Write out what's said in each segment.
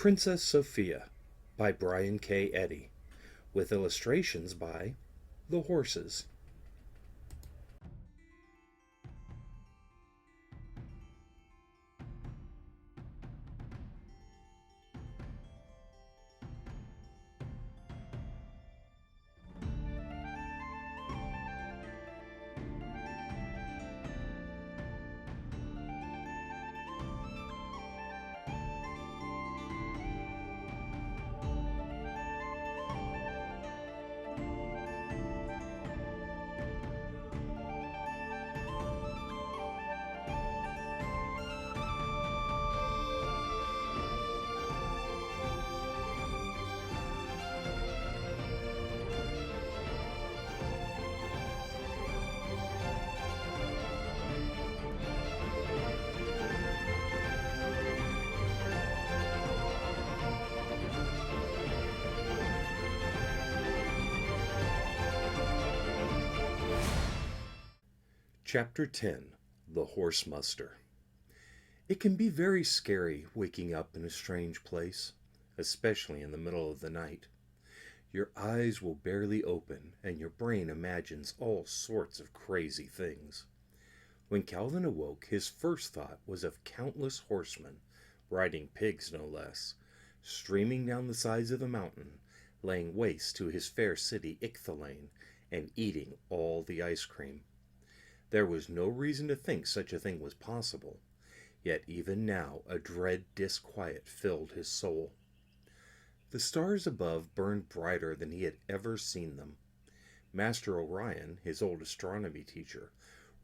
Princess Sophia by Brian K. Eddy, with illustrations by The Horses. Chapter 10 The Horse Muster. It can be very scary waking up in a strange place, especially in the middle of the night. Your eyes will barely open, and your brain imagines all sorts of crazy things. When Calvin awoke, his first thought was of countless horsemen, riding pigs no less, streaming down the sides of the mountain, laying waste to his fair city Icthalane, and eating all the ice cream. There was no reason to think such a thing was possible, yet even now a dread disquiet filled his soul. The stars above burned brighter than he had ever seen them. Master Orion, his old astronomy teacher,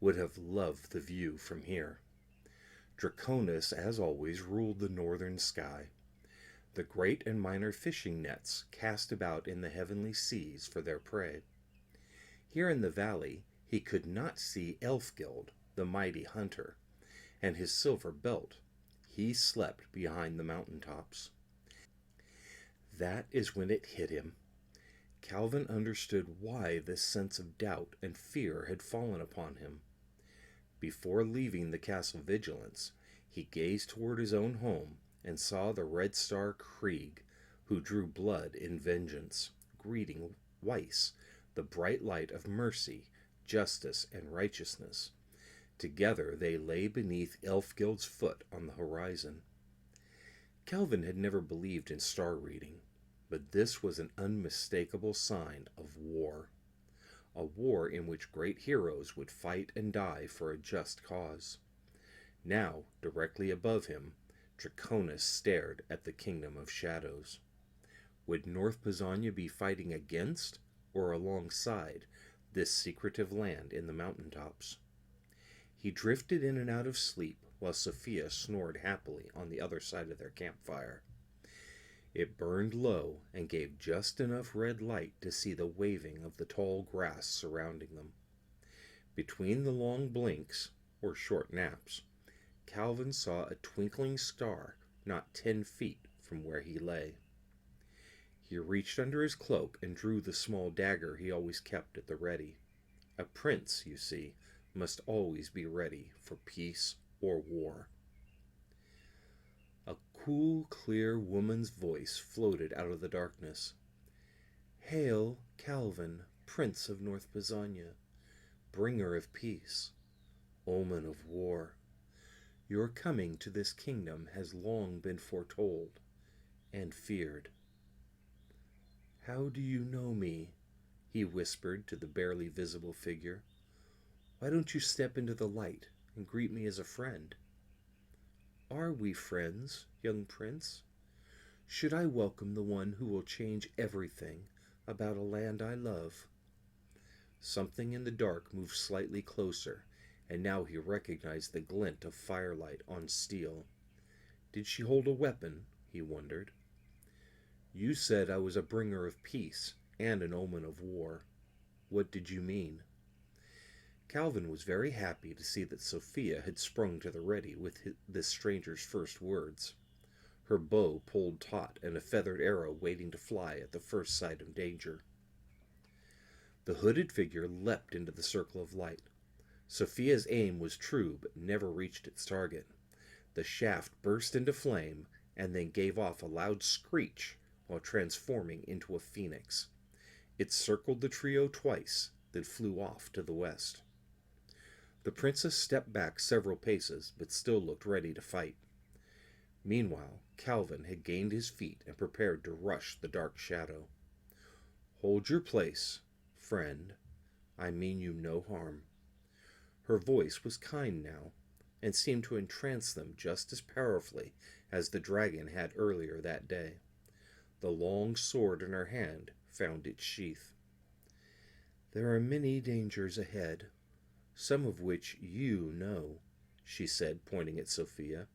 would have loved the view from here. Draconis, as always, ruled the northern sky. The great and minor fishing nets cast about in the heavenly seas for their prey. Here in the valley, he could not see Elfgild, the mighty hunter, and his silver belt. He slept behind the mountain tops. That is when it hit him. Calvin understood why this sense of doubt and fear had fallen upon him. Before leaving the castle vigilance, he gazed toward his own home and saw the Red Star Krieg, who drew blood in vengeance, greeting Weiss, the bright light of mercy, justice, and righteousness. Together they lay beneath Elfgild's foot on the horizon. Calvin had never believed in star reading, but this was an unmistakable sign of war. A war in which great heroes would fight and die for a just cause. Now, directly above him, Draconis stared at the kingdom of shadows. Would North Pisonia be fighting against or alongside this secretive land in the mountain tops? He drifted in and out of sleep while Sophia snored happily on the other side of their campfire. It burned low and gave just enough red light to see the waving of the tall grass surrounding them. Between the long blinks, or short naps, Calvin saw a twinkling star not 10 feet from where he lay. He reached under his cloak and drew the small dagger he always kept at the ready. A prince, you see, must always be ready for peace or war. A cool, clear woman's voice floated out of the darkness. "Hail, Calvin, Prince of North Pisonia, bringer of peace, omen of war. Your coming to this kingdom has long been foretold and feared." "How do you know me?" he whispered to the barely visible figure. "Why don't you step into the light and greet me as a friend?" "Are we friends, young prince? Should I welcome the one who will change everything about a land I love?" Something in the dark moved slightly closer, and now he recognized the glint of firelight on steel. Did she hold a weapon, he wondered. "You said I was a bringer of peace and an omen of war. What did you mean?" Calvin was very happy to see that Sophia had sprung to the ready with this stranger's first words. Her bow pulled taut and a feathered arrow waiting to fly at the first sight of danger. The hooded figure leapt into the circle of light. Sophia's aim was true but never reached its target. The shaft burst into flame, and then gave off a loud screech while transforming into a phoenix. It circled the trio twice, then flew off to the west. The princess stepped back several paces, but still looked ready to fight. Meanwhile, Calvin had gained his feet and prepared to rush the dark shadow. "Hold your place, friend. I mean you no harm." Her voice was kind now, and seemed to entrance them just as powerfully as the dragon had earlier that day. The long sword in her hand found its sheath. "There are many dangers ahead, some of which you know," she said, pointing at Sophia,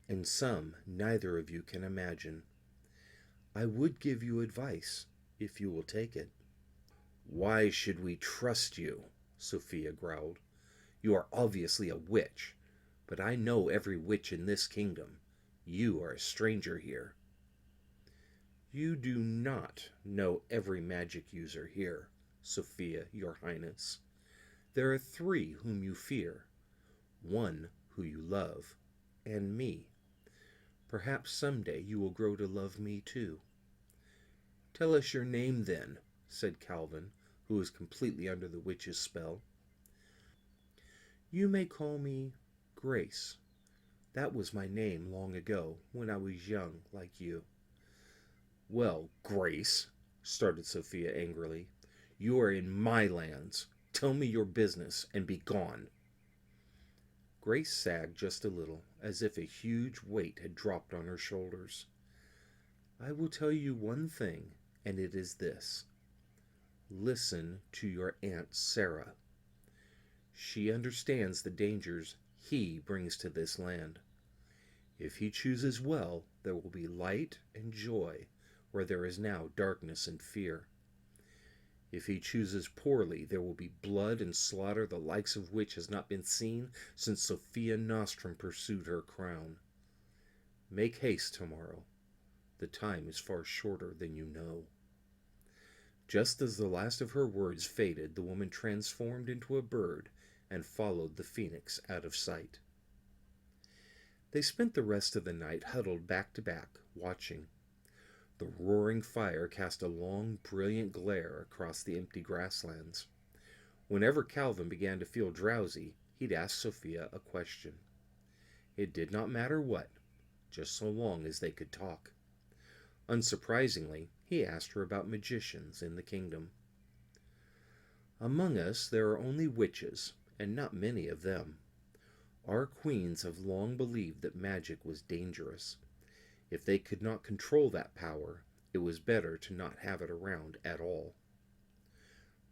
"and some neither of you can imagine. I would give you advice, if you will take it." "Why should we trust you?" Sophia growled. "You are obviously a witch, but I know every witch in this kingdom. You are a stranger here." "You do not know every magic user here, Sophia, your highness. There are 3 whom you fear, 1 who you love, and me. Perhaps someday you will grow to love me too." "Tell us your name, then," said Calvin, who was completely under the witch's spell. "You may call me Grace. That was my name long ago, when I was young, like you." "Well, Grace," started Sophia angrily, "you are in my lands. Tell me your business, and be gone." Grace sagged just a little, as if a huge weight had dropped on her shoulders. "I will tell you one thing, and it is this. Listen to your Aunt Sarah. She understands the dangers he brings to this land. If he chooses well, there will be light and joy where there is now darkness and fear. If he chooses poorly, there will be blood and slaughter the likes of which has not been seen since Sophia Nostrum pursued her crown. Make haste tomorrow. The time is far shorter than you know." Just as the last of her words faded, the woman transformed into a bird and followed the phoenix out of sight. They spent the rest of the night huddled back to back, watching. The roaring fire cast a long, brilliant glare across the empty grasslands. Whenever Calvin began to feel drowsy, he'd ask Sophia a question. It did not matter what, just so long as they could talk. Unsurprisingly, he asked her about magicians in the kingdom. "Among us there are only witches, and not many of them. Our queens have long believed that magic was dangerous. If they could not control that power, it was better to not have it around at all.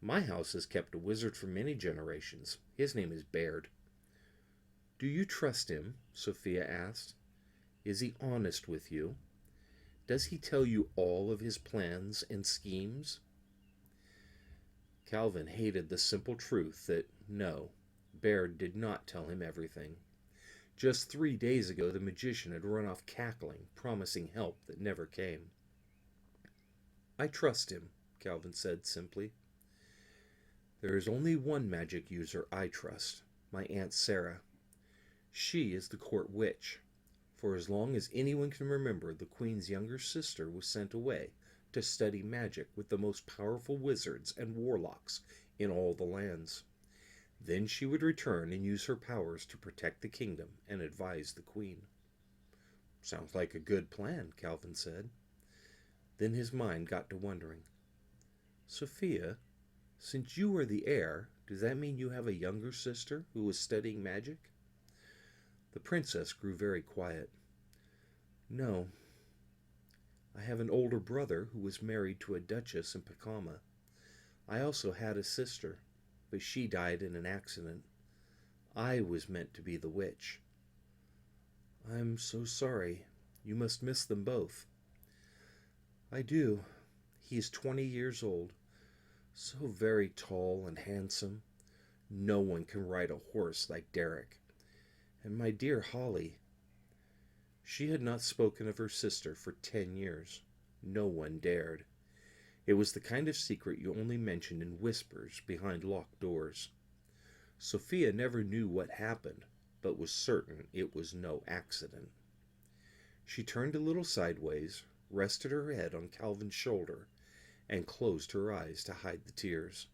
My house has kept a wizard for many generations. His name is Baird." "Do you trust him?" Sophia asked. "Is he honest with you? Does he tell you all of his plans and schemes?" Calvin hated the simple truth that no, Baird did not tell him everything. Just 3 days ago the magician had run off cackling, promising help that never came. "I trust him," Calvin said simply. "There is only one magic user I trust, my Aunt Sarah. She is the court witch. For as long as anyone can remember, the queen's younger sister was sent away to study magic with the most powerful wizards and warlocks in all the lands. Then she would return and use her powers to protect the kingdom and advise the queen." "Sounds like a good plan," Calvin said. Then his mind got to wondering. "Sophia, since you are the heir, does that mean you have a younger sister who is studying magic?" The princess grew very quiet. "No. I have an older brother who was married to a duchess in Pacama. I also had a sister, but she died in an accident. I was meant to be the witch." "I'm so sorry. You must miss them both." "I do. He is 20 years old, so very tall and handsome. No one can ride a horse like Derek. And my dear Holly." She had not spoken of her sister for 10 years. No one dared. It was the kind of secret you only mentioned in whispers behind locked doors. Sophia never knew what happened, but was certain it was no accident. She turned a little sideways, rested her head on Calvin's shoulder, and closed her eyes to hide the tears.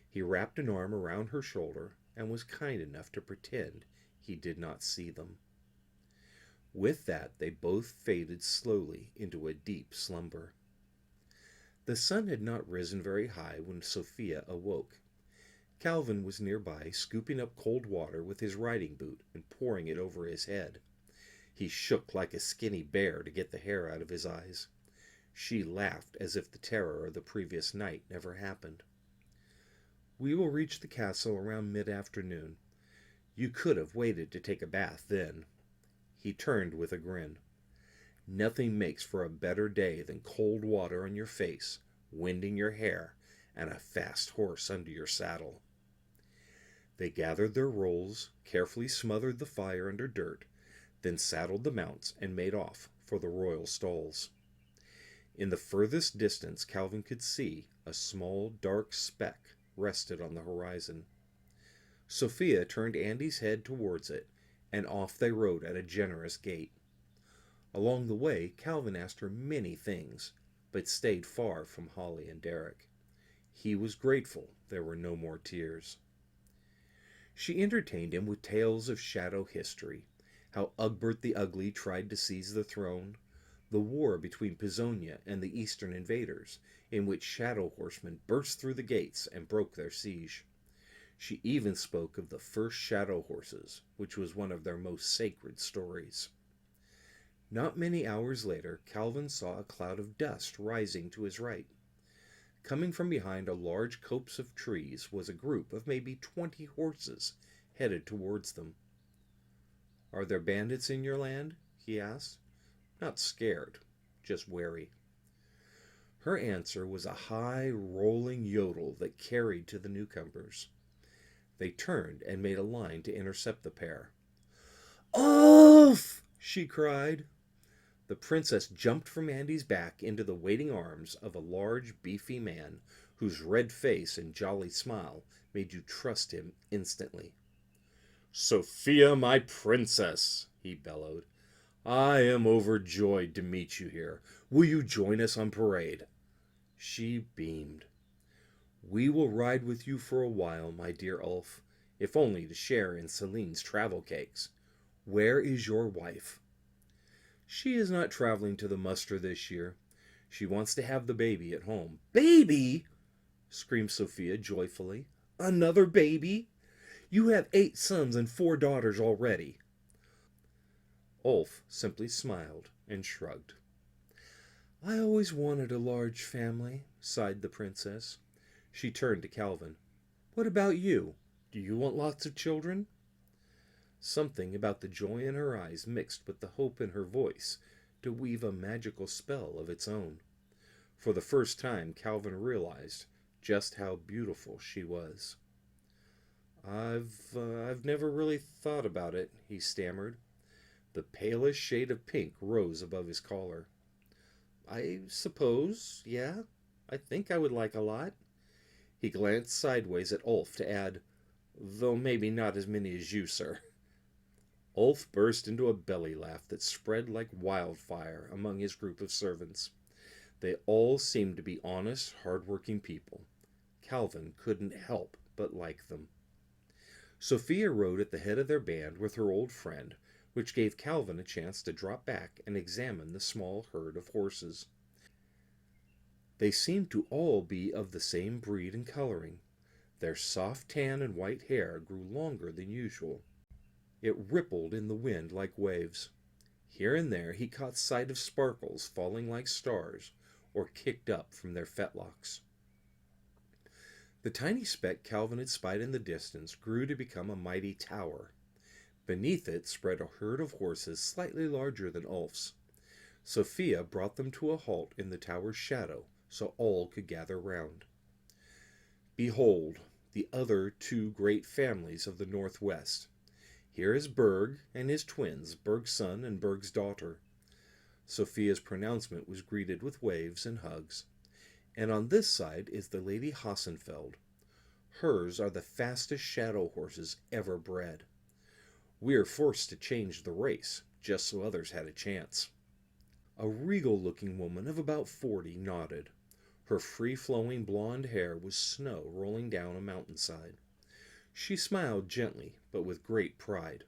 He wrapped an arm around her shoulder and was kind enough to pretend he did not see them. With that, they both faded slowly into a deep slumber. The sun had not risen very high when Sophia awoke. Calvin was nearby, scooping up cold water with his riding boot and pouring it over his head. He shook like a skinny bear to get the hair out of his eyes. She laughed as if the terror of the previous night never happened. "We will reach the castle around mid-afternoon. You could have waited to take a bath then." He turned with a grin. "Nothing makes for a better day than cold water on your face, wind in your hair, and a fast horse under your saddle." They gathered their rolls, carefully smothered the fire under dirt, then saddled the mounts and made off for the royal stalls. In the furthest distance Calvin could see a small dark speck rested on the horizon. Sophia turned Andy's head towards it, and off they rode at a generous gait. Along the way Calvin asked her many things, but stayed far from Holly and Derek. He was grateful there were no more tears. She entertained him with tales of shadow history, how Ugbert the Ugly tried to seize the throne, the war between Pisonia and the eastern invaders, in which shadow horsemen burst through the gates and broke their siege. She even spoke of the first shadow horses, which was one of their most sacred stories. Not many hours later, Calvin saw a cloud of dust rising to his right. Coming from behind a large copse of trees was a group of maybe 20 horses headed towards them. "Are there bandits in your land?" he asked. Not scared, just wary. Her answer was a high, rolling yodel that carried to the newcomers. They turned and made a line to intercept the pair. "Off!" she cried. The princess jumped from Andy's back into the waiting arms of a large, beefy man whose red face and jolly smile made you trust him instantly. "Sophia, my princess," he bellowed, "I am overjoyed to meet you here. Will you join us on parade?" She beamed. "We will ride with you for a while, my dear Ulf, if only to share in Celine's travel cakes. Where is your wife?" "She is not traveling to the muster this year. She wants to have the baby at home." "Baby!" screamed Sophia joyfully. "Another baby? You have 8 sons and 4 daughters already." Ulf simply smiled and shrugged. "I always wanted a large family," sighed the princess. She turned to Calvin. "What about you? Do you want lots of children?" Something about the joy in her eyes mixed with the hope in her voice to weave a magical spell of its own. For the first time Calvin realized just how beautiful she was. I've never really thought about it," he stammered. The palest shade of pink rose above his collar. "I suppose, yeah, I think I would like a lot." He glanced sideways at Ulf to add, "Though maybe not as many as you, sir." Ulf burst into a belly laugh that spread like wildfire among his group of servants. They all seemed to be honest, hard-working people. Calvin couldn't help but like them. Sophia rode at the head of their band with her old friend, which gave Calvin a chance to drop back and examine the small herd of horses. They seemed to all be of the same breed and coloring. Their soft tan and white hair grew longer than usual. It rippled in the wind like waves. Here and there he caught sight of sparkles falling like stars or kicked up from their fetlocks. The tiny speck Calvin had spied in the distance grew to become a mighty tower. Beneath it spread a herd of horses slightly larger than Ulf's. Sophia brought them to a halt in the tower's shadow so all could gather round. "Behold, the other 2 great families of the Northwest. Here is Berg and his twins, Berg's son and Berg's daughter." Sophia's pronouncement was greeted with waves and hugs. "And on this side is the Lady Hassenfeld. Hers are the fastest shadow horses ever bred. We are forced to change the race, just so others had a chance. A regal-looking woman of about 40 nodded. Her free-flowing blonde hair was snow rolling down a mountainside. She smiled gently, but with great pride.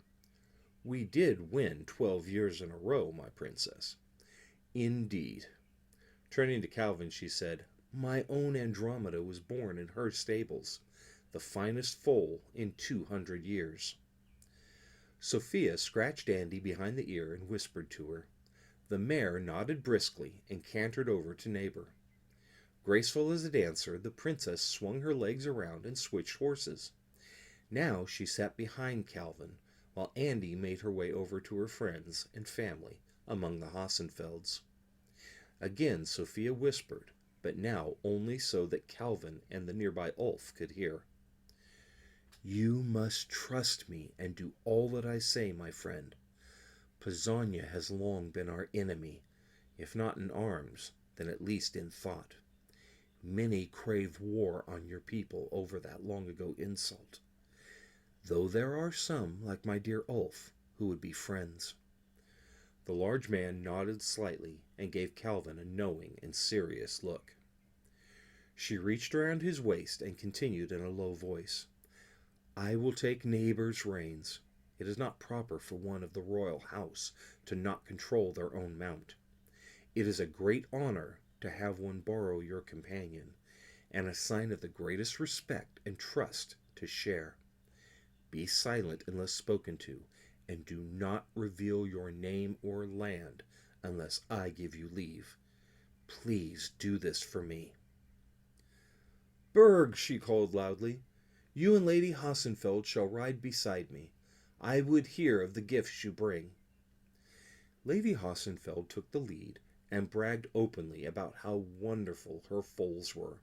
"We did win 12 years in a row, my princess." "Indeed." Turning to Calvin, she said, "My own Andromeda was born in her stables, the finest foal in 200 years." Sophia scratched Andy behind the ear and whispered to her. The mare nodded briskly and cantered over to neighbor. Graceful as a dancer, the princess swung her legs around and switched horses. Now she sat behind Calvin, while Andy made her way over to her friends and family among the Hassenfelds. Again Sophia whispered, but now only so that Calvin and the nearby Ulf could hear. "You must trust me and do all that I say, my friend. Pisania has long been our enemy, if not in arms, then at least in thought. Many crave war on your people over that long-ago insult, though there are some, like my dear Ulf, who would be friends." The large man nodded slightly and gave Calvin a knowing and serious look. She reached around his waist and continued in a low voice, "I will take neighbor's reins. It is not proper for one of the royal house to not control their own mount. It is a great honor to have one borrow your companion, and a sign of the greatest respect and trust to share. Be silent unless spoken to, and do not reveal your name or land unless I give you leave. Please do this for me." "Berg," she called loudly, "you and Lady Hassenfeld shall ride beside me. I would hear of the gifts you bring." Lady Hassenfeld took the lead and bragged openly about how wonderful her foals were.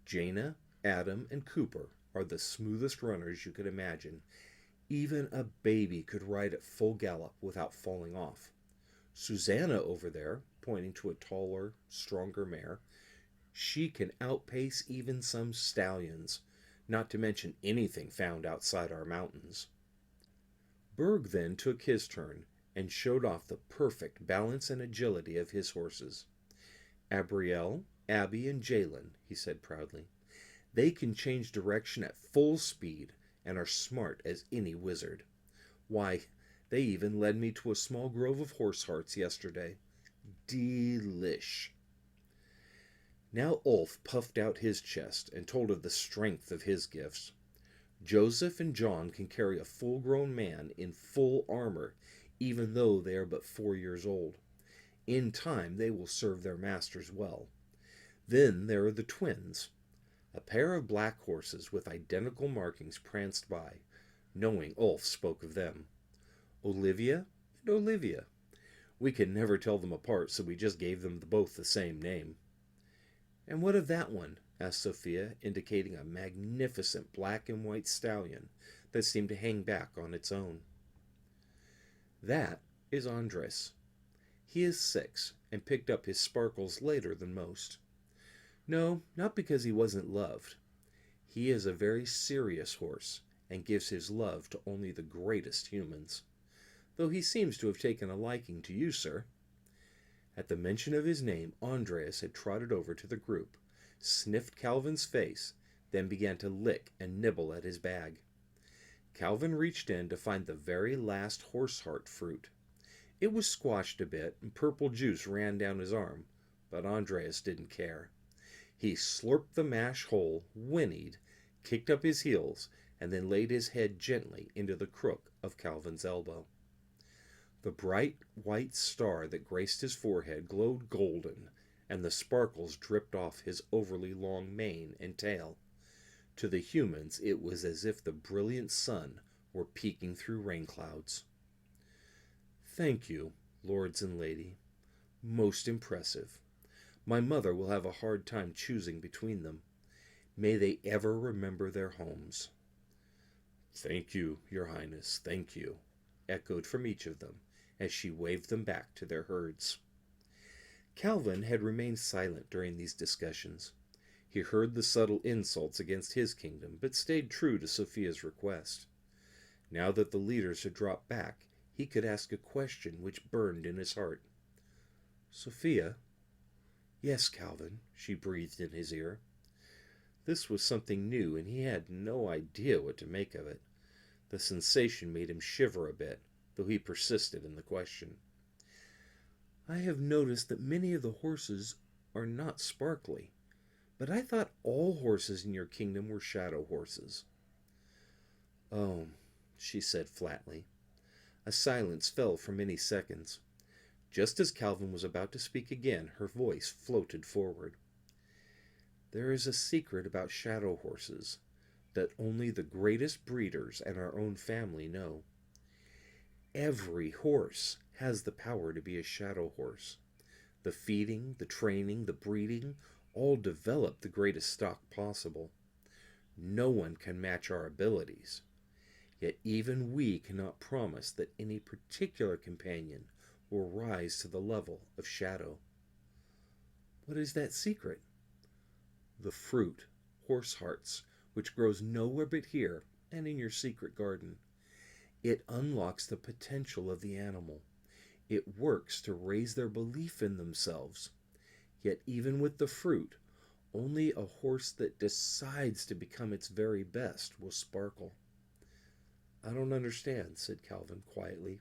Jaina, Adam, and Cooper are the smoothest runners you could imagine. Even a baby could ride at full gallop without falling off. Susanna over there, pointing to a taller, stronger mare, she can outpace even some stallions, not to mention anything found outside our mountains. Berg then took his turn and showed off the perfect balance and agility of his horses. "Abrielle, Abby, and Jalen," he said proudly. "They can change direction at full speed and are smart as any wizard. Why, they even led me to a small grove of horse hearts yesterday. Delish." Now Ulf puffed out his chest and told of the strength of his gifts. "Joseph and John can carry a full-grown man in full armor, even though they are but 4 years old. In time they will serve their masters well. Then there are the twins." A pair of black horses with identical markings pranced by, knowing Ulf spoke of them. "Olivia and Olivia. We could never tell them apart, so we just gave them both the same name." "And what of that one?" asked Sophia, indicating a magnificent black and white stallion that seemed to hang back on its own. "That is Andres. He is 6 and picked up his sparkles later than most. No, not because he wasn't loved. He is a very serious horse and gives his love to only the greatest humans, though he seems to have taken a liking to you, sir." At the mention of his name, Andreas had trotted over to the group, sniffed Calvin's face, then began to lick and nibble at his bag. Calvin reached in to find the very last horse-heart fruit. It was squashed a bit, and purple juice ran down his arm, but Andreas didn't care. He slurped the mash whole, whinnied, kicked up his heels, and then laid his head gently into the crook of Calvin's elbow. The bright white star that graced his forehead glowed golden, and the sparkles dripped off his overly long mane and tail. To the humans it was as if the brilliant sun were peeking through rain clouds. "Thank you, lords and lady. Most impressive. My mother will have a hard time choosing between them. May they ever remember their homes." "Thank you, your highness, thank you," echoed from each of them, as she waved them back to their herds. Calvin had remained silent during these discussions. He heard the subtle insults against his kingdom, but stayed true to Sophia's request. Now that the leaders had dropped back, he could ask a question which burned in his heart. Sophia? Yes, Calvin, she breathed in his ear. This was something new, and he had no idea what to make of it. The sensation made him shiver a bit, though he persisted in the question. I have noticed that many of the horses are not sparkly, but I thought all horses in your kingdom were shadow horses. Oh, she said flatly. A silence fell for many seconds. Just as Calvin was about to speak again, her voice floated forward. There is a secret about shadow horses that only the greatest breeders and our own family know. Every horse has the power to be a shadow horse. The feeding, the training, the breeding, all develop the greatest stock possible. No one can match our abilities. Yet even we cannot promise that any particular companion will rise to the level of shadow. What is that secret? The fruit, horse hearts, which grows nowhere but here and in your secret garden. It unlocks the potential of the animal. It works to raise their belief in themselves. Yet even with the fruit, only a horse that decides to become its very best will sparkle. I don't understand, said Calvin quietly.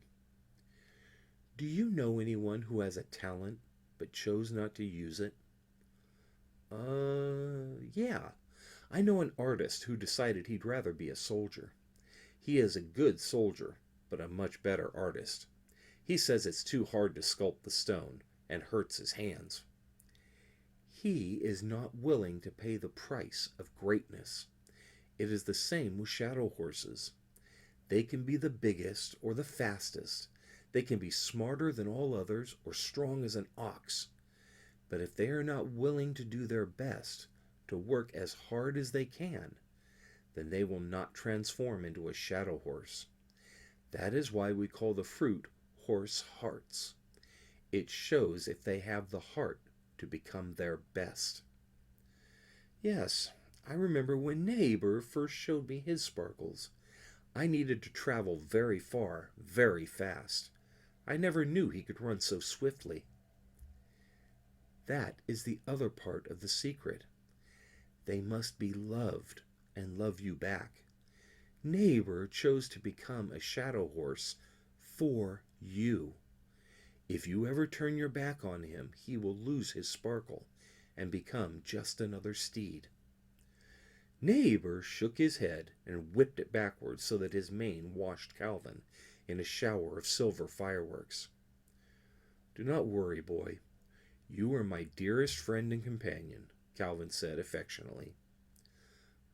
Do you know anyone who has a talent but chose not to use it? Yeah. I know an artist who decided he'd rather be a soldier. He is a good soldier, but a much better artist. He says it's too hard to sculpt the stone and hurts his hands. He is not willing to pay the price of greatness. It is the same with shadow horses. They can be the biggest or the fastest. They can be smarter than all others or strong as an ox. But if they are not willing to do their best, to work as hard as they can, then they will not transform into a shadow horse. That is why we call the fruit horse hearts. It shows if they have the heart to become their best. Yes, I remember when Neighbor first showed me his sparkles. I needed to travel very far, very fast. I never knew he could run so swiftly. That is the other part of the secret. They must be loved and love you back. Neighbor chose to become a shadow horse for you. If you ever turn your back on him, he will lose his sparkle and become just another steed. Neighbor shook his head and whipped it backwards so that his mane washed Calvin in a shower of silver fireworks. Do not worry, boy. You are my dearest friend and companion, Calvin said affectionately.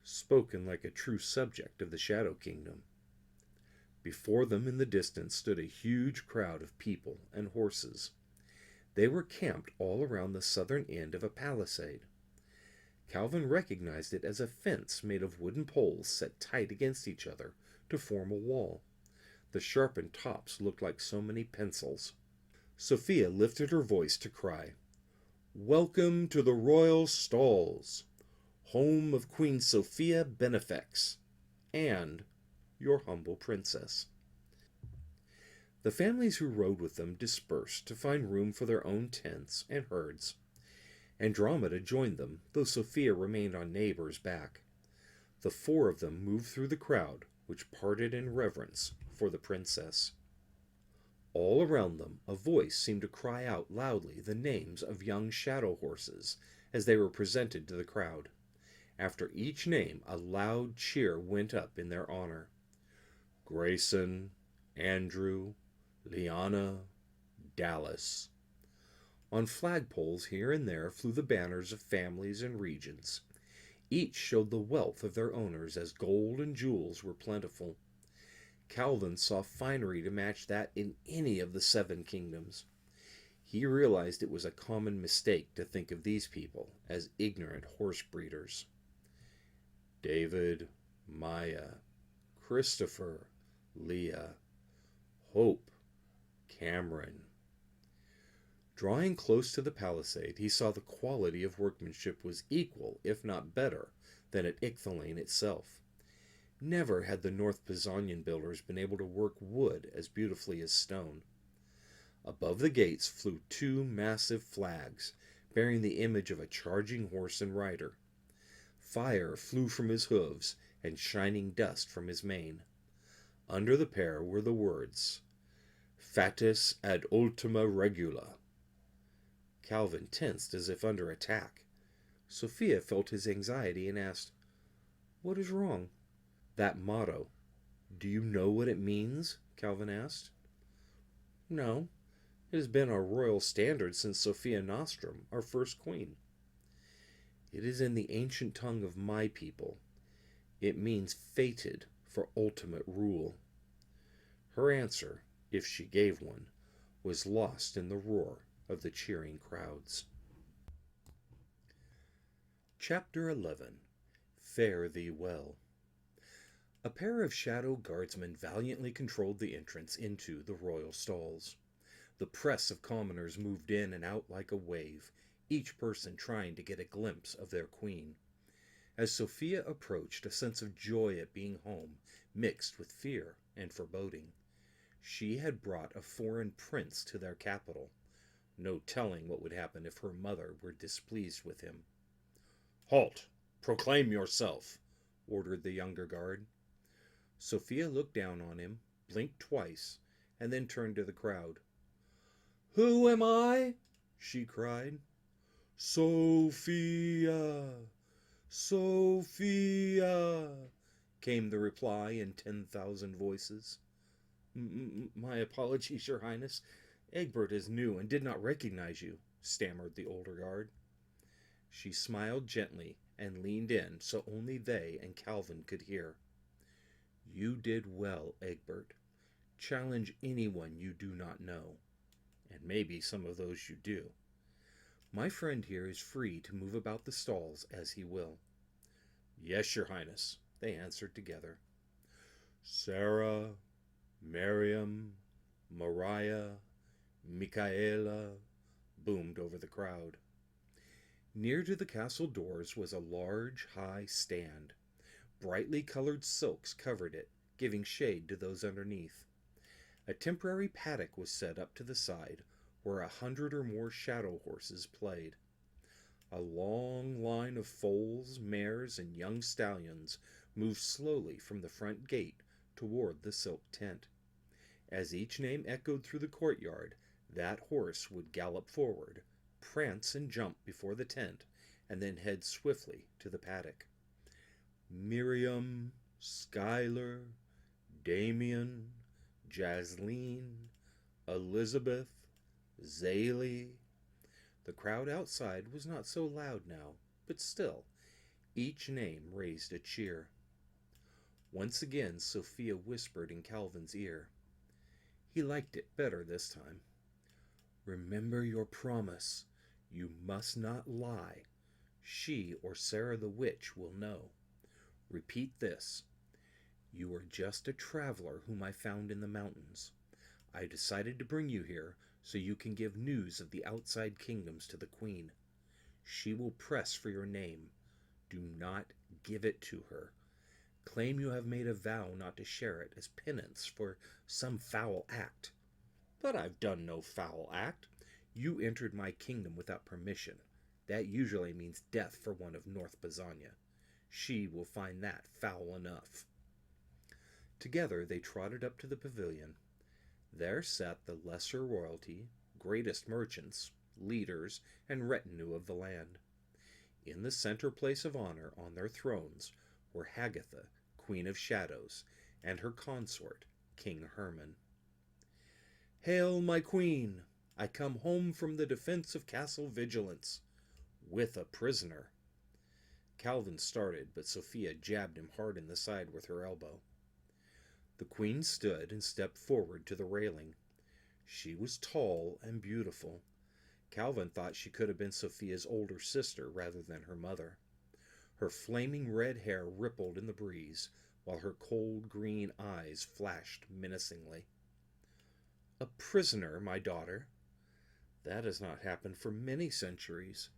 Spoken like a true subject of the Shadow Kingdom. Before them in the distance stood a huge crowd of people and horses. They were camped all around the southern end of a palisade. Calvin recognized it as a fence made of wooden poles set tight against each other to form a wall. The sharpened tops looked like so many pencils. Sophia lifted her voice to cry, "Welcome to the royal stalls, home of Queen Sophia Benefax, and your humble princess." The families who rode with them dispersed to find room for their own tents and herds. Andromeda joined them, though Sophia remained on Neighbor's back. The four of them moved through the crowd, which parted in reverence for the princess. All around them, a voice seemed to cry out loudly the names of young shadow horses as they were presented to the crowd. After each name, a loud cheer went up in their honor. Grayson, Andrew, Liana, Dallas. On flagpoles here and there flew the banners of families and regions. Each showed the wealth of their owners as gold and jewels were plentiful. Calvin saw finery to match that in any of the 7 kingdoms. He realized it was a common mistake to think of these people as ignorant horse breeders. David, Maya, Christopher, Leah, Hope, Cameron. Drawing close to the palisade, he saw the quality of workmanship was equal, if not better, than at Icthalane itself. Never had the North Pizonian builders been able to work wood as beautifully as stone. Above the gates flew two massive flags, bearing the image of a charging horse and rider. Fire flew from his hooves, and shining dust from his mane. Under the pair were the words, Fatis ad ultima regula. Calvin tensed as if under attack. Sophia felt his anxiety and asked, "What is wrong?" "That motto. Do you know what it means?" Calvin asked. "No. It has been our royal standard since Sophia Nostrum, our first queen." "It is in the ancient tongue of my people. It means fated for ultimate rule." Her answer, if she gave one, was lost in the roar of the cheering crowds. Chapter 11. Fare thee well. A pair of shadow guardsmen valiantly controlled the entrance into the royal stalls. The press of commoners moved in and out like a wave, each person trying to get a glimpse of their queen. As Sophia approached, a sense of joy at being home mixed with fear and foreboding. She had brought a foreign prince to their capital. No telling what would happen if her mother were displeased with him. "Halt! Proclaim yourself!" ordered the younger guard. Sophia looked down on him, blinked twice, and then turned to the crowd. "Who am I?" she cried. "Sophia! Sophia!" came the reply in 10,000 voices. "My apologies, Your Highness. Egbert is new and did not recognize you," stammered the older guard. She smiled gently and leaned in so only they and Calvin could hear. "You did well, Egbert. Challenge anyone you do not know, and maybe some of those you do. My friend here is free to move about the stalls as he will." "Yes, Your Highness," they answered together. "Sarah, Miriam, Mariah, Michaela," boomed over the crowd. Near to the castle doors was a large, high stand. Brightly colored silks covered it, giving shade to those underneath. A temporary paddock was set up to the side, where 100 or more shadow horses played. A long line of foals, mares, and young stallions moved slowly from the front gate toward the silk tent. As each name echoed through the courtyard, that horse would gallop forward, prance and jump before the tent, and then head swiftly to the paddock. Miriam, Schuyler, Damien, Jasleen, Elizabeth, Zaylee. The crowd outside was not so loud now, but still, each name raised a cheer. Once again Sophia whispered in Calvin's ear. He liked it better this time. "Remember your promise. You must not lie. She or Sarah the witch will know. Repeat this. You are just a traveler whom I found in the mountains. I decided to bring you here so you can give news of the outside kingdoms to the queen. She will press for your name. Do not give it to her. Claim you have made a vow not to share it as penance for some foul act." "But I've done no foul act." "You entered my kingdom without permission. That usually means death for one of North Pizonia. She will find that foul enough." Together they trotted up to the pavilion. There sat the lesser royalty, greatest merchants, leaders, and retinue of the land. In the center place of honor on their thrones were Hagatha, Queen of Shadows, and her consort, King Herman. "Hail, my queen! I come home from the defense of Castle Vigilance, with a prisoner." Calvin started, but Sophia jabbed him hard in the side with her elbow. The queen stood and stepped forward to the railing. She was tall and beautiful. Calvin thought she could have been Sophia's older sister rather than her mother. Her flaming red hair rippled in the breeze, while her cold green eyes flashed menacingly. "A prisoner, my daughter? That has not happened for many centuries."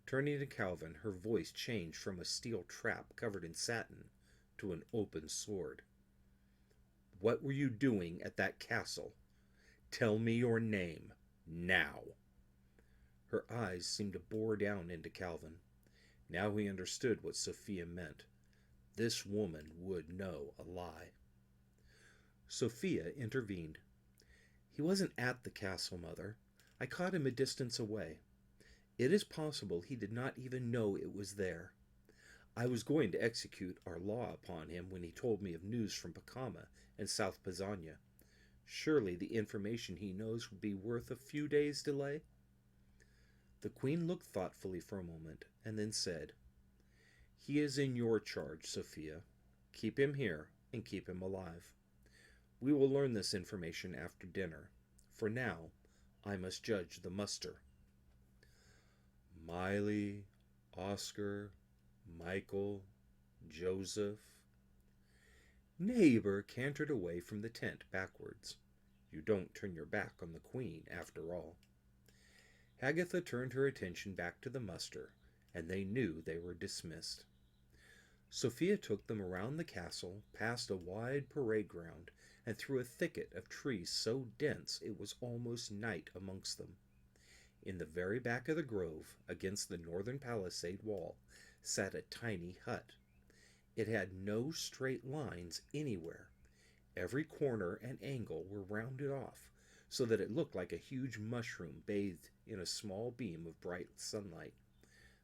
Turning to Calvin, her voice changed from a steel trap covered in satin to an open sword. "What were you doing at that castle? Tell me your name, now." Her eyes seemed to bore down into Calvin. Now he understood what Sophia meant. This woman would know a lie. Sophia intervened. "He wasn't at the castle, Mother. I caught him a distance away. It is possible he did not even know it was there. I was going to execute our law upon him when he told me of news from Pacama and South Pazania. Surely the information he knows would be worth a few days' delay?" The queen looked thoughtfully for a moment, and then said, "He is in your charge, Sophia. Keep him here, and keep him alive. We will learn this information after dinner. For now, I must judge the muster." Miley, Oscar, Michael, Joseph. Neighbor cantered away from the tent backwards. You don't turn your back on the queen, after all. Agatha turned her attention back to the muster, and they knew they were dismissed. Sophia took them around the castle, past a wide parade ground, and through a thicket of trees so dense it was almost night amongst them. In the very back of the grove, against the northern palisade wall, sat a tiny hut. It had no straight lines anywhere. Every corner and angle were rounded off, so that it looked like a huge mushroom bathed in a small beam of bright sunlight.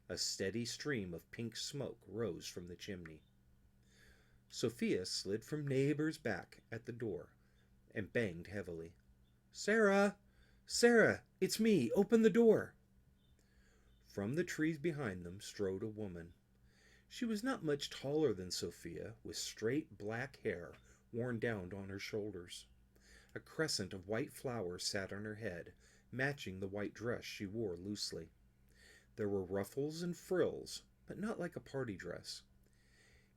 A steady stream of pink smoke rose from the chimney. Sophia slid from Neighbor's back at the door and banged heavily. "Sarah! Sarah! It's me! Open the door!" From the trees behind them strode a woman. She was not much taller than Sophia, with straight black hair worn down on her shoulders. A crescent of white flowers sat on her head, matching the white dress she wore loosely. There were ruffles and frills, but not like a party dress.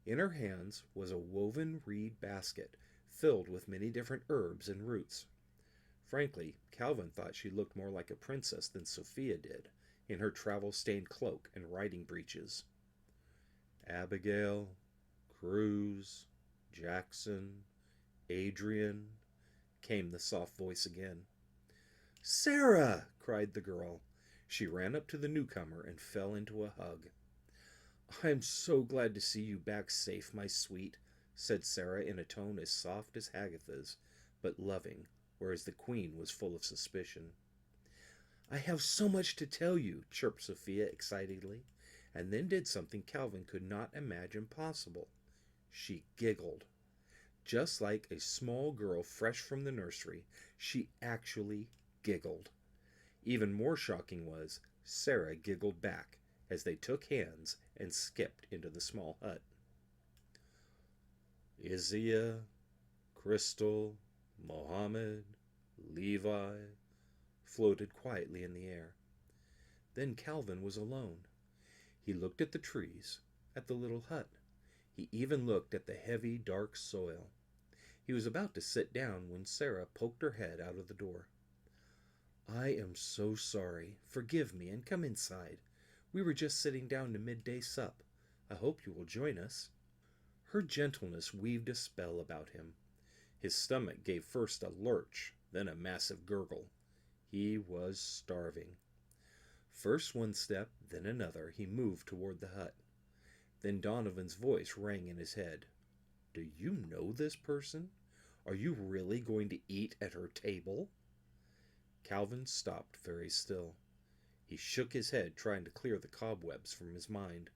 In her hands was a woven reed basket filled with many different herbs and roots. Frankly, Calvin thought she looked more like a princess than Sophia did, in her travel-stained cloak and riding breeches. "Abigail, Cruz, Jackson, Adrian," came the soft voice again. "Sarah!" cried the girl. She ran up to the newcomer and fell into a hug. "I'm so glad to see you back safe, my sweet," said Sarah in a tone as soft as Agatha's, but loving, whereas the queen was full of suspicion. "I have so much to tell you," chirped Sophia excitedly, and then did something Calvin could not imagine possible. She giggled. Just like a small girl fresh from the nursery, she actually giggled. Even more shocking was, Sarah giggled back as they took hands and skipped into the small hut. Isaiah, Crystal, Mohammed, Levi floated quietly in the air. Then Calvin was alone. He looked at the trees, at the little hut. He even looked at the heavy, dark soil. He was about to sit down when Sarah poked her head out of the door. "I am so sorry. Forgive me and come inside. We were just sitting down to midday sup. I hope you will join us." Her gentleness weaved a spell about him. His stomach gave first a lurch, then a massive gurgle. He was starving. First one step, then another, he moved toward the hut. Then Donovan's voice rang in his head. "Do you know this person? Are you really going to eat at her table?" Calvin stopped very still. He shook his head, trying to clear the cobwebs from his mind.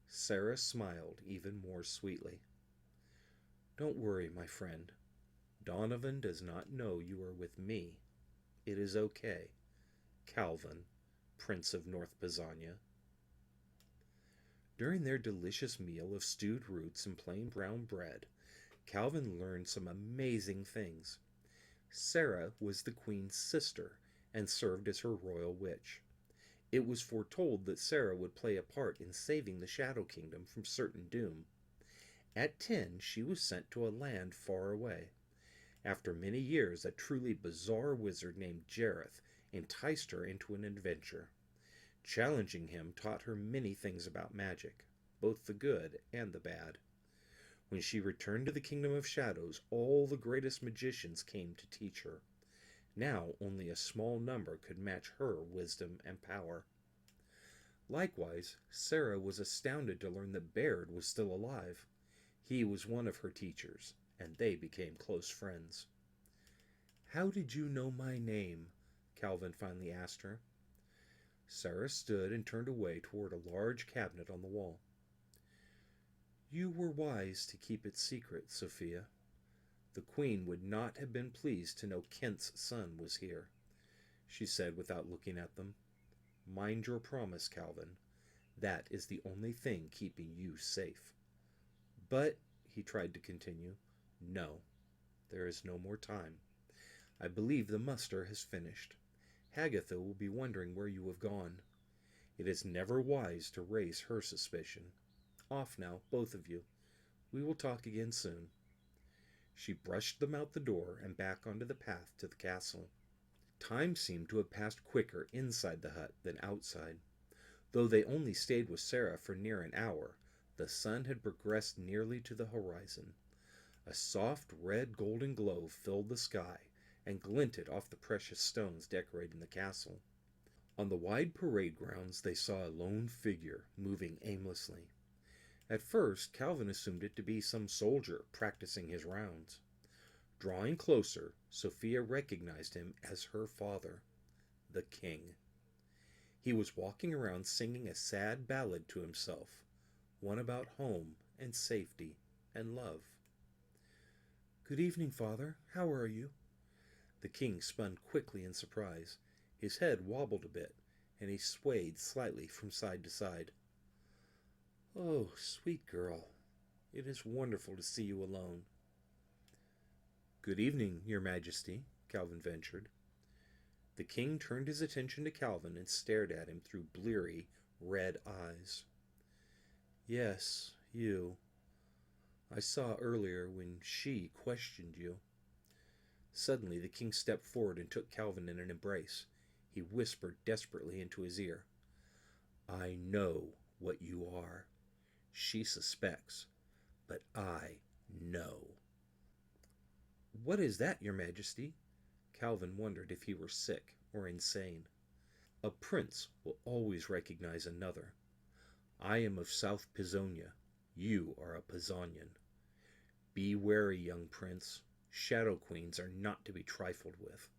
Sarah smiled even more sweetly. "Don't worry, my friend. Donovan does not know you are with me. It is okay. Calvin, Prince of North Pazania." During their delicious meal of stewed roots and plain brown bread, Calvin learned some amazing things. Sarah was the queen's sister and served as her royal witch. It was foretold that Sarah would play a part in saving the Shadow Kingdom from certain doom. At 10, she was sent to a land far away. After many years, a truly bizarre wizard named Jareth enticed her into an adventure. Challenging him taught her many things about magic, both the good and the bad. When she returned to the kingdom of shadows, all the greatest magicians came to teach her. Now only a small number could match her wisdom and power. Likewise, Sarah was astounded to learn that Baird was still alive. He was one of her teachers, and they became close friends. "How did you know my name?" Calvin finally asked her. Sarah stood and turned away toward a large cabinet on the wall. "You were wise to keep it secret, Sophia. The Queen would not have been pleased to know Kent's son was here," she said without looking at them. "Mind your promise, Calvin. That is the only thing keeping you safe." "But," he tried to continue, "no, there is no more time. I believe the muster has finished. Hagatha will be wondering where you have gone. It is never wise to raise her suspicion. Off now, both of you. We will talk again soon." She brushed them out the door and back onto the path to the castle. Time seemed to have passed quicker inside the hut than outside. Though they only stayed with Sarah for near an hour, the sun had progressed nearly to the horizon. A soft red golden glow filled the sky and glinted off the precious stones decorating the castle. On the wide parade grounds they saw a lone figure moving aimlessly. At first Calvin assumed it to be some soldier practicing his rounds. Drawing closer, Sophia recognized him as her father, the king. He was walking around singing a sad ballad to himself, one about home and safety and love. "Good evening, Father. How are you?" The king spun quickly in surprise. His head wobbled a bit, and he swayed slightly from side to side. "Oh, sweet girl, it is wonderful to see you alone." "Good evening, your majesty," Calvin ventured. The king turned his attention to Calvin and stared at him through bleary, red eyes. "Yes, you. I saw earlier when she questioned you." Suddenly the king stepped forward and took Calvin in an embrace. He whispered desperately into his ear, "I know what you are. She suspects, but I know." "What is that, your majesty?" Calvin wondered if he were sick or insane. "A prince will always recognize another. I am of South Pisonia. You are a Pisonian. Be wary, young prince. Shadow queens are not to be trifled with.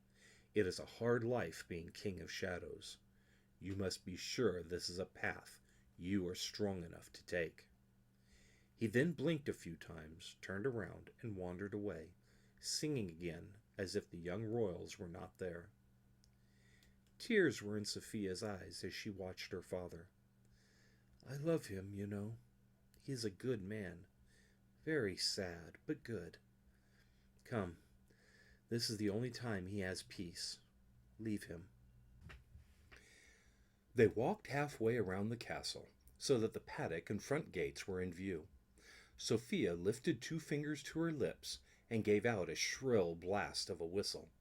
It is a hard life being king of shadows. You must be sure this is a path you are strong enough to take." He then blinked a few times, turned around, and wandered away, singing again as if the young royals were not there. Tears were in Sophia's eyes as she watched her father. "I love him, you know. He is a good man. Very sad, but good. Come, this is the only time he has peace. Leave him." They walked halfway around the castle, so that the paddock and front gates were in view. Sophia lifted 2 fingers to her lips and gave out a shrill blast of a whistle.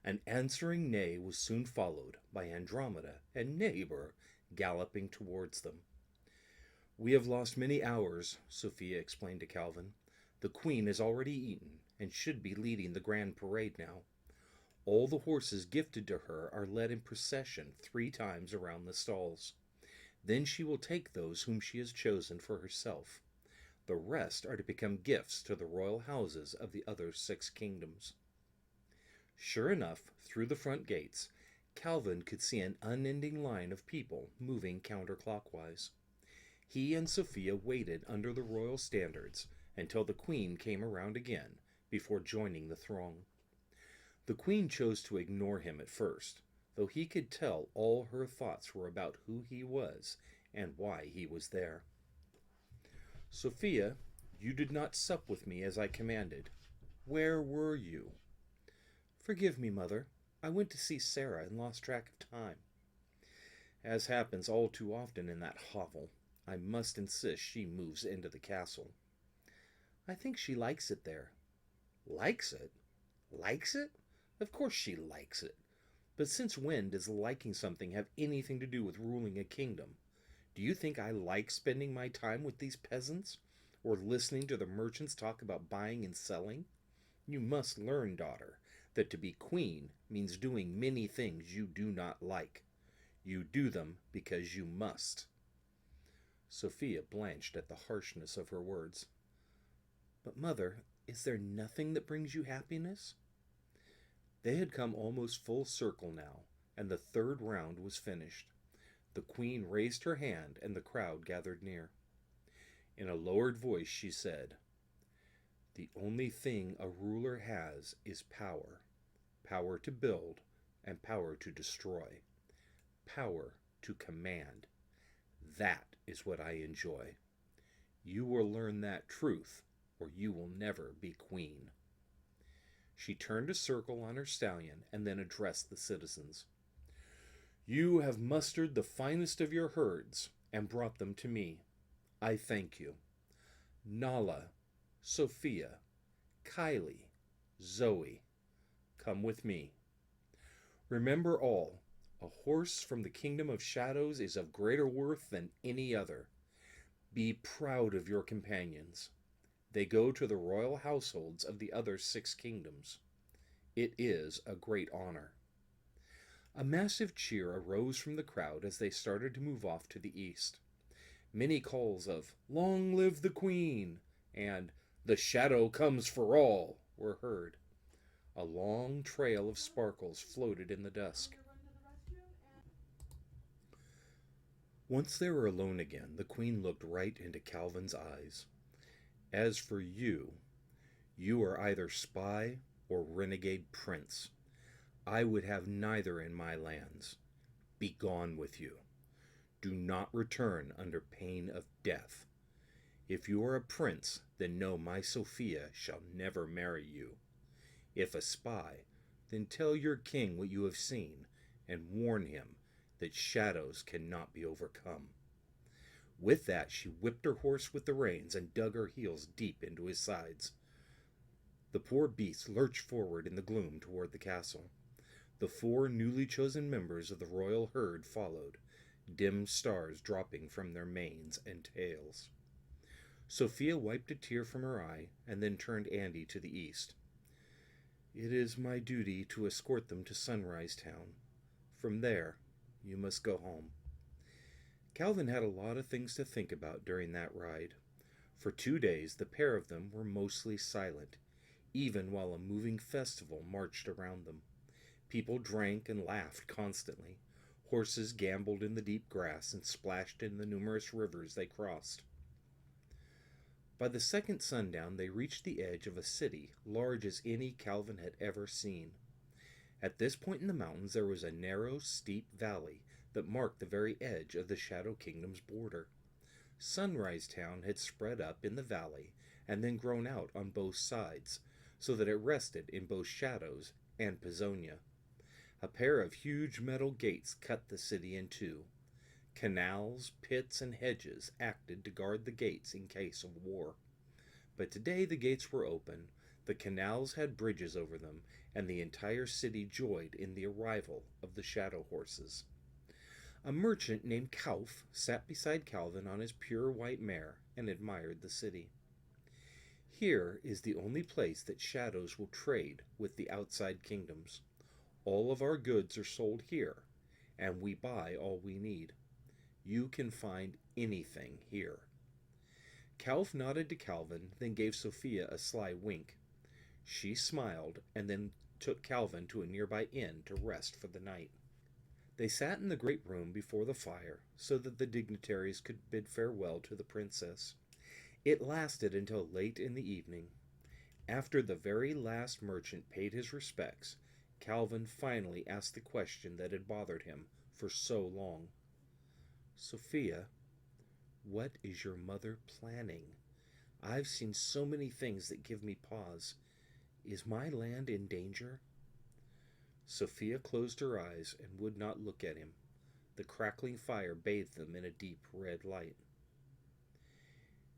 An answering neigh was soon followed by Andromeda and Neighbor galloping towards them. "We have lost many hours," Sophia explained to Calvin. "The queen has already eaten and should be leading the grand parade now. All the horses gifted to her are led in procession 3 times around the stalls. Then she will take those whom she has chosen for herself. The rest are to become gifts to the royal houses of the other 6 kingdoms." Sure enough, through the front gates, Calvin could see an unending line of people moving counterclockwise. He and Sophia waited under the royal standards until the queen came around again before joining the throng. The queen chose to ignore him at first, though he could tell all her thoughts were about who he was and why he was there. "Sophia, you did not sup with me as I commanded. Where were you?" "Forgive me, mother. I went to see Sarah and lost track of time." "As happens all too often in that hovel. I must insist she moves into the castle." "I think she likes it there." "Likes it? Likes it? Of course she likes it. But since when does liking something have anything to do with ruling a kingdom? Do you think I like spending my time with these peasants? or listening to the merchants talk about buying and selling? You must learn, daughter, that to be queen means doing many things you do not like. You do them because you must." Sophia blanched at the harshness of her words. "But, mother, is there nothing that brings you happiness?" They had come almost full circle now, and the third round was finished. The queen raised her hand, and the crowd gathered near. In a lowered voice she said, "The only thing a ruler has is power. Power to build and power to destroy. Power to command. That is what I enjoy. You will learn that truth, or you will never be queen." She turned a circle on her stallion and then addressed the citizens. "You have mustered the finest of your herds and brought them to me. I thank you. Nala, Sophia, Kylie, Zoe, come with me. Remember all, a horse from the kingdom of shadows is of greater worth than any other. Be proud of your companions. They go to the royal households of the other 6 kingdoms. It is a great honor." A massive cheer arose from the crowd as they started to move off to the east. Many calls of "Long live the Queen!" and "The shadow comes for all!" were heard. A long trail of sparkles floated in the dusk. Once they were alone again, the Queen looked right into Calvin's eyes. "As for you, you are either spy or renegade prince. I would have neither in my lands. Be gone with you. Do not return under pain of death. If you are a prince, then know my Sophia shall never marry you. If a spy, then tell your king what you have seen, and warn him that shadows cannot be overcome." With that she whipped her horse with the reins and dug her heels deep into his sides. The poor beast lurched forward in the gloom toward the castle. The 4 newly chosen members of the royal herd followed, dim stars dropping from their manes and tails. Sophia wiped a tear from her eye and then turned Andy to the east. "It is my duty to escort them to Sunrise Town. From there, you must go home." Calvin had a lot of things to think about during that ride. For 2 days the pair of them were mostly silent, even while a moving festival marched around them. People drank and laughed constantly. Horses gambled in the deep grass and splashed in the numerous rivers they crossed. By the second sundown they reached the edge of a city large as any Calvin had ever seen. At this point in the mountains there was a narrow, steep valley that marked the very edge of the Shadow Kingdom's border. Sunrise Town had spread up in the valley and then grown out on both sides, so that it rested in both Shadows and Pisonia. A pair of huge metal gates cut the city in two. Canals, pits, and hedges acted to guard the gates in case of war. But today the gates were open, the canals had bridges over them, and the entire city joyed in the arrival of the shadow horses. A merchant named Kauf sat beside Calvin on his pure white mare and admired the city. "Here is the only place that shadows will trade with the outside kingdoms. All of our goods are sold here, and we buy all we need. You can find anything here." Kauf nodded to Calvin, then gave Sophia a sly wink. She smiled and then took Calvin to a nearby inn to rest for the night. They sat in the great room before the fire so that the dignitaries could bid farewell to the princess. It lasted until late in the evening. After the very last merchant paid his respects, Calvin finally asked the question that had bothered him for so long. "Sophia, what is your mother planning? I've seen so many things that give me pause. Is my land in danger?" Sophia closed her eyes and would not look at him. The crackling fire bathed them in a deep red light.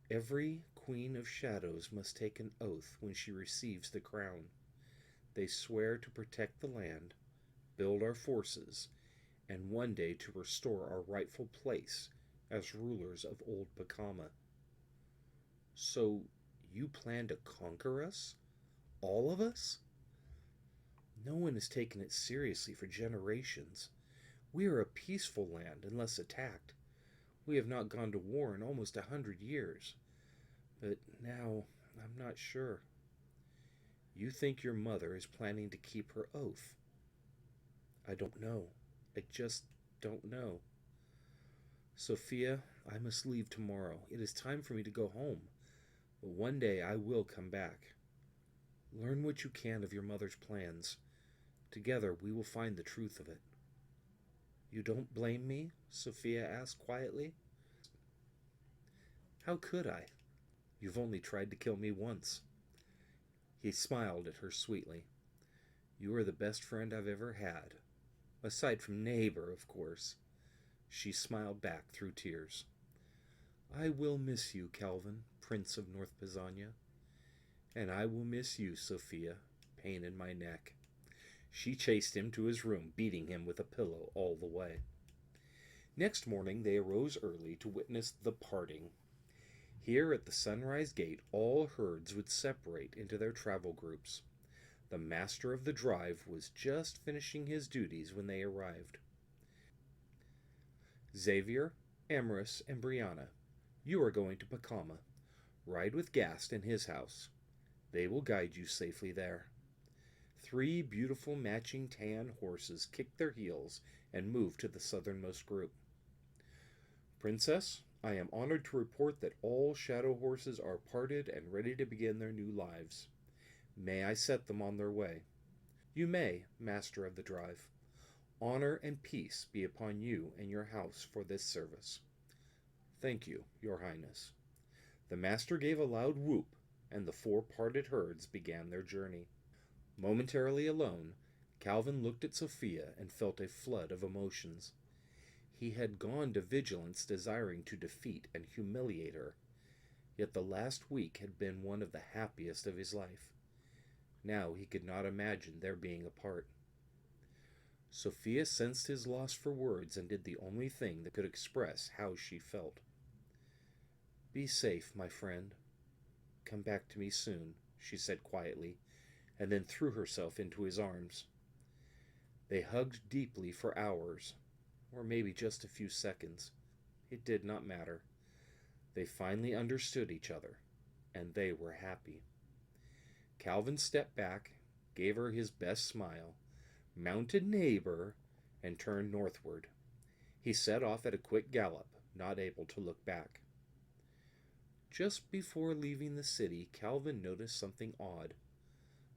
"Every queen of shadows must take an oath when she receives the crown. They swear to protect the land, build our forces, and one day to restore our rightful place as rulers of Old Pacama." So, you plan to conquer us? All of us? No one has taken it seriously for generations. We are a peaceful land unless attacked. We have not gone to war in almost 100 years. But now, I'm not sure. You think your mother is planning to keep her oath? I don't know. I just don't know. Sophia, I must leave tomorrow. It is time for me to go home. But one day I will come back. Learn what you can of your mother's plans. Together we will find the truth of it. You don't blame me? Sophia asked quietly. How could I? You've only tried to kill me once. He smiled at her sweetly. You are the best friend I've ever had. Aside from neighbor, of course. She smiled back through tears. I will miss you, Calvin, Prince of North Pisania. And I will miss you, Sophia, pain in my neck. She chased him to his room, beating him with a pillow all the way. Next morning they arose early to witness the parting. Here at the Sunrise Gate all herds would separate into their travel groups. The master of the drive was just finishing his duties when they arrived. Xavier, Amorous, and Brianna, you are going to Pacama. Ride with Gast in his house. They will guide you safely there. 3 beautiful matching tan horses kicked their heels and moved to the southernmost group. Princess, I am honored to report that all shadow horses are parted and ready to begin their new lives. May I set them on their way? You may, Master of the Drive. Honor and peace be upon you and your house for this service. Thank you, Your Highness. The master gave a loud whoop, and the 4 parted herds began their journey. Momentarily alone, Calvin looked at Sophia and felt a flood of emotions. He had gone to Vigilance desiring to defeat and humiliate her, yet the last week had been one of the happiest of his life. Now he could not imagine their being apart. Sophia sensed his loss for words and did the only thing that could express how she felt. Be safe, my friend. Come back to me soon, she said quietly, and then threw herself into his arms. They hugged deeply for hours, or maybe just a few seconds. It did not matter. They finally understood each other, and they were happy. Calvin stepped back, gave her his best smile, mounted Neighbor, and turned northward. He set off at a quick gallop, not able to look back. Just before leaving the city, Calvin noticed something odd.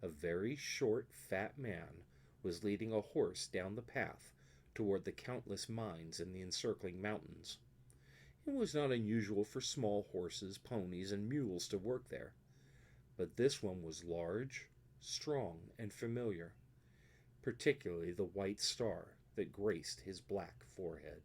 A very short, fat man was leading a horse down the path toward the countless mines in the encircling mountains. It was not unusual for small horses, ponies, and mules to work there, but this one was large, strong, and familiar, particularly the white star that graced his black forehead.